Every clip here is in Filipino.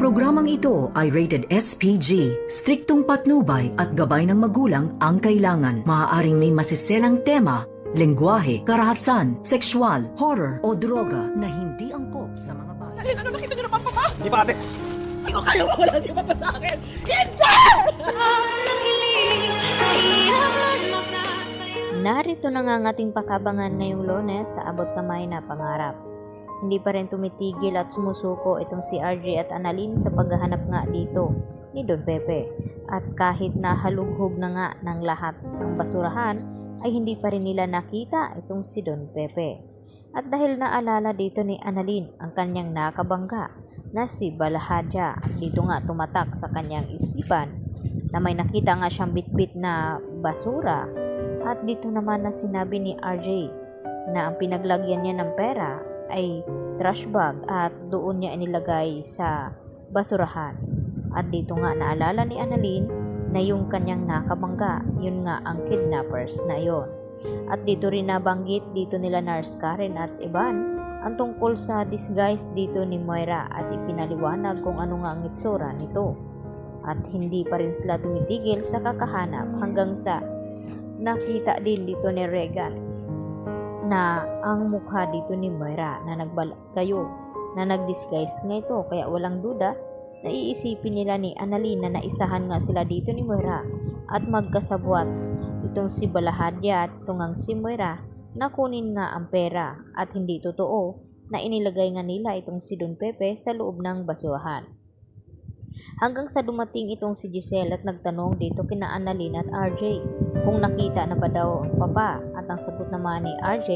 programang ito ay rated SPG. Striktong patnubay at gabay ng magulang ang kailangan. Maaaring may masiselang tema, lengguwahe, karahasan, sexual, horror o droga na hindi angkop sa mga bata. Alin, ano nakita niyo naman, Papa? Hindi pa ate. Hindi ko kayo mawala si Papa sa akin. Hindi! Narito na nga ang ating pakabangan ngayong Lunes sa abot kamay na pangarap. Hindi pa rin tumitigil at sumusuko itong si RJ at Annalyn sa paghahanap nga dito ni Don Pepe. At kahit nahalughog na nga ng lahat ng basurahan, ay hindi pa rin nila nakita itong si Don Pepe. At dahil naalala dito ni Annalyn ang kanyang nakabangga na si Balahadja, dito nga tumatak sa kanyang isipan na may nakita nga siyang bitbit na basura. At dito naman na sinabi ni RJ na ang pinaglagyan niya ng pera ay trash bag at doon niya inilagay sa basurahan. At dito nga naalala ni Annalyn na yung kanyang nakabangga, yun nga ang kidnappers na yon. At dito rin nabanggit dito nila Nurse Karen at Ivan ang tungkol sa disguise dito ni Moira at ipinaliwanag kung ano nga ang itsura nito. At hindi pa rin sila tumitigil sa kakahanap hanggang sa nakita din dito ni Regan na ang mukha dito ni Moira na kayo na nag-disguise nga ito, kaya walang duda na iisipin nila ni Annalyn na naisahan nga sila dito ni Moira at magkasabwat itong si Balahadja at tungang si Moira na kunin nga ang pera at hindi totoo na inilagay nga nila itong si Don Pepe sa loob ng basurahan. Hanggang sa dumating itong si Giselle at nagtanong dito kina Annalyn at RJ kung nakita na ba daw ang papa, at ang sagot naman ni RJ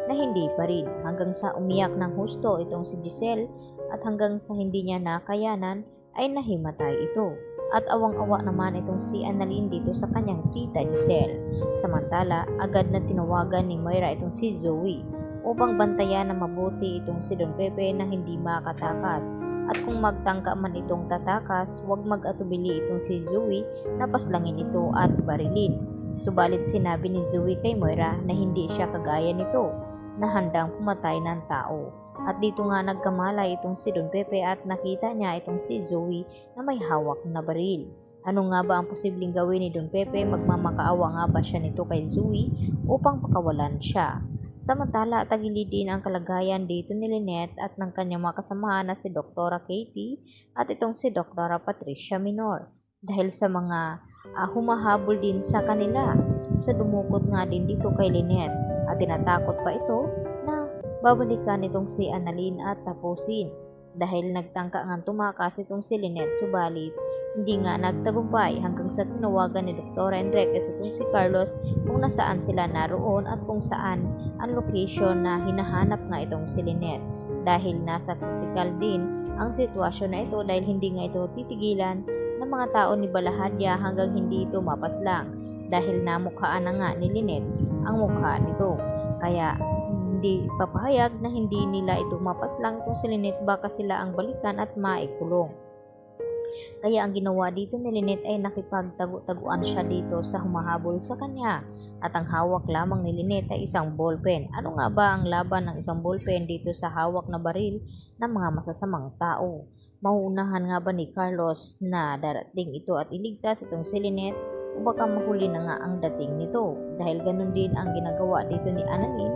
na hindi pa rin, hanggang sa umiyak ng husto itong si Giselle at hanggang sa hindi niya nakayanan ay nahimatay ito. At awang-awa naman itong si Annalyn dito sa kanyang tita Giselle. Samantala, agad na tinawagan ni Moira itong si Zoe upang bantayan na mabuti itong si Don Pepe na hindi makatakas. At kung magtangka man itong tatakas, huwag mag-atubili itong si Zoe na paslangin ito at barilin. Subalit sinabi ni Zoe kay Moira na hindi siya kagaya nito na handang pumatay ng tao. At dito nga nagkamalay itong si Don Pepe at nakita niya itong si Zoe na may hawak na baril. Ano nga ba ang posibleng gawin ni Don Pepe? Magmamakaawa nga ba siya nito kay Zoe upang pakawalan siya? Samantala, tagilid din ang kalagayan dito ni Lynette at ng kanyang mga kasamahan na si Dr. Katie at itong si Dr. Patricia Minor. Dahil sa mga humahabol din sa kanila, sa dumukot nga din dito kay Lynette at tinatakot pa ito na babalikan itong si Annalyn at tapusin. Dahil nagtangka nga tumakas itong si Lynette, subalit hindi nga nagtagumpay hanggang sa tinawagan ni Dr. Enriquez itong si Carlos kung nasaan sila naroon at kung saan ang location na hinahanap nga itong si Lynette. Dahil nasa critical din ang sitwasyon na ito dahil hindi nga ito titigilan ng mga tao ni Balahadja hanggang hindi ito mapaslang dahil namukhaan na nga ni Lynette ang mukha nito. Kaya hindi papayag na hindi nila ito mapaslang itong si Lynette, baka sila ang balikan at maikulong. Kaya ang ginawa dito ni Lynette ay nakipagtaguan siya dito sa humahabol sa kanya. At ang hawak lamang ni Lynette ay isang ballpen. Ano nga ba ang laban ng isang ballpen dito sa hawak na baril ng mga masasamang tao? Mauunahan nga ba ni Carlos na darating ito at iligtas itong si Lynette o baka mahuli na nga ang dating nito? Dahil ganun din ang ginagawa dito ni Annalyn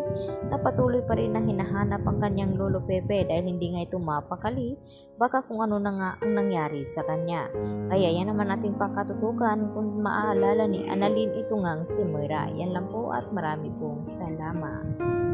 na patuloy pa rin na hinahanap ang kanyang lolo Pepe dahil hindi nga ito mapakali, baka kung ano na nga ang nangyari sa kanya. Kaya yan naman ating pakatutukan kung maaalala ni Annalyn ito ngang si Moira. Yan lang po at marami pong salamat.